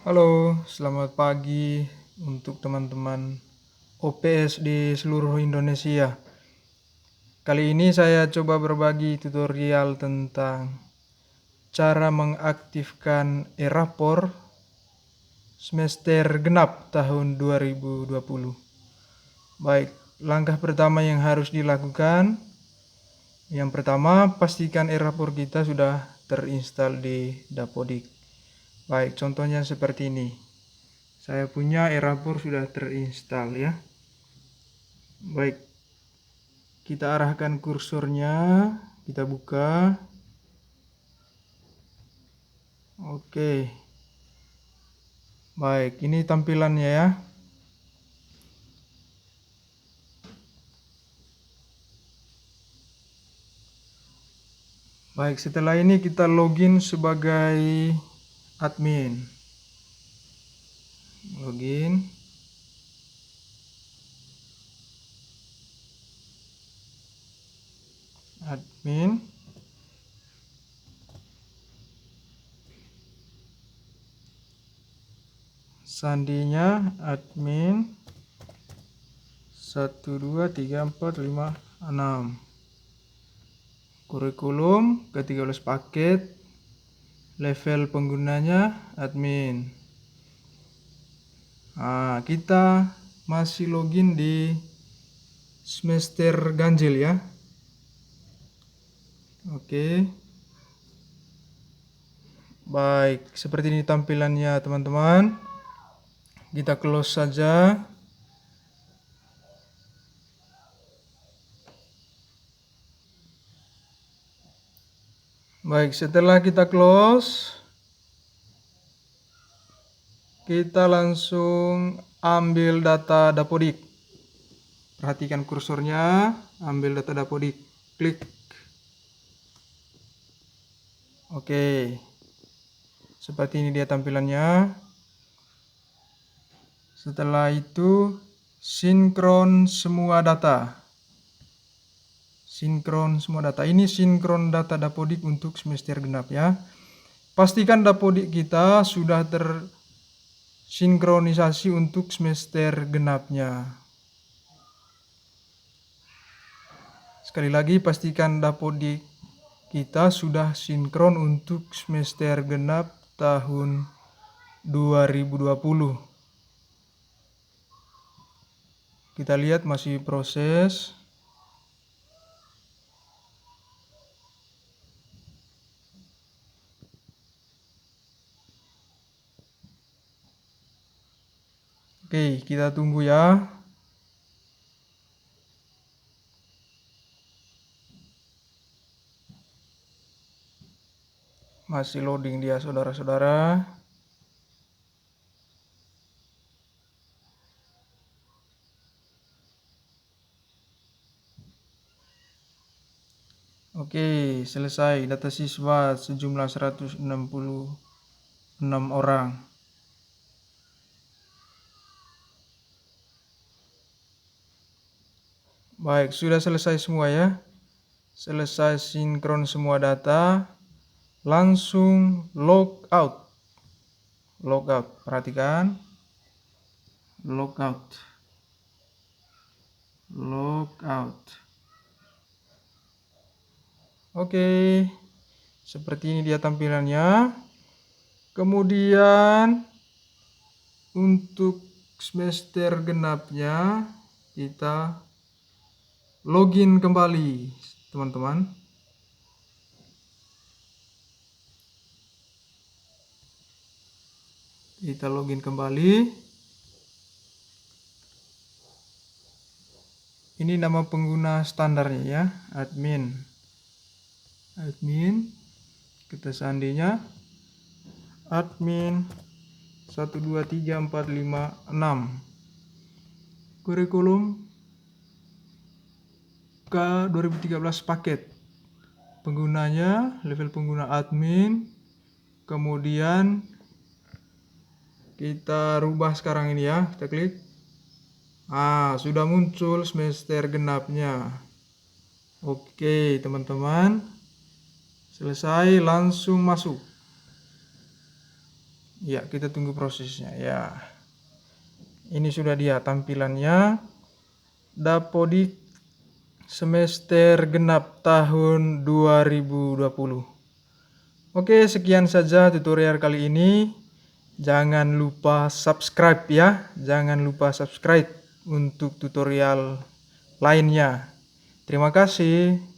Halo, selamat pagi untuk teman-teman OPS di seluruh Indonesia. Kali ini saya coba berbagi tutorial tentang cara mengaktifkan e-rapor semester genap tahun 2020. Baik, langkah pertama yang harus dilakukan, yang pertama pastikan e-rapor kita sudah terinstall di Dapodik. Baik, contohnya seperti ini. Saya punya e-rapor sudah terinstall ya. Baik, kita arahkan kursornya, kita buka. Oke. Baik, ini tampilannya ya. Baik, setelah ini kita login sebagai admin. Login. Admin. Sandinya admin 1 2 3 4 5 6. Kurikulum ke-13 paket. Level penggunanya admin. Nah, kita masih login di semester ganjil ya. Oke. Baik, seperti ini tampilannya teman-teman. Kita close saja. Baik, setelah kita close, kita langsung ambil data Dapodik. Perhatikan kursornya, ambil data Dapodik. Klik. Oke. Seperti ini dia tampilannya. Setelah itu, sinkron semua data. Sinkron semua data. Ini sinkron data Dapodik untuk semester genap ya. Pastikan Dapodik kita sudah tersinkronisasi untuk semester genapnya. Sekali lagi pastikan Dapodik kita sudah sinkron untuk semester genap tahun 2020. Kita lihat masih proses. Oke, kita tunggu ya. Masih loading dia saudara-saudara. Oke, selesai. Data siswa sejumlah 166 orang. Baik, sudah selesai semua ya. Selesai sinkron semua data. Langsung log out. Logout, perhatikan. Logout. Logout. Oke. Seperti ini dia tampilannya. Kemudian untuk semester genapnya kita login kembali, teman-teman. Kita login kembali. Ini nama pengguna standarnya ya, admin. Admin. Kita sandinya admin 1 2 3 4 5 6. Kurikulum K 2013 paket. Penggunanya level pengguna admin. Kemudian kita rubah sekarang ini ya, kita klik. Sudah muncul semester genapnya. Oke, teman-teman. Selesai, langsung masuk. Ya, kita tunggu prosesnya ya. Ini sudah dia tampilannya. Dapodik semester genap tahun 2020. Oke, sekian saja tutorial kali ini. Jangan lupa subscribe ya. Jangan lupa subscribe untuk tutorial lainnya. Terima kasih.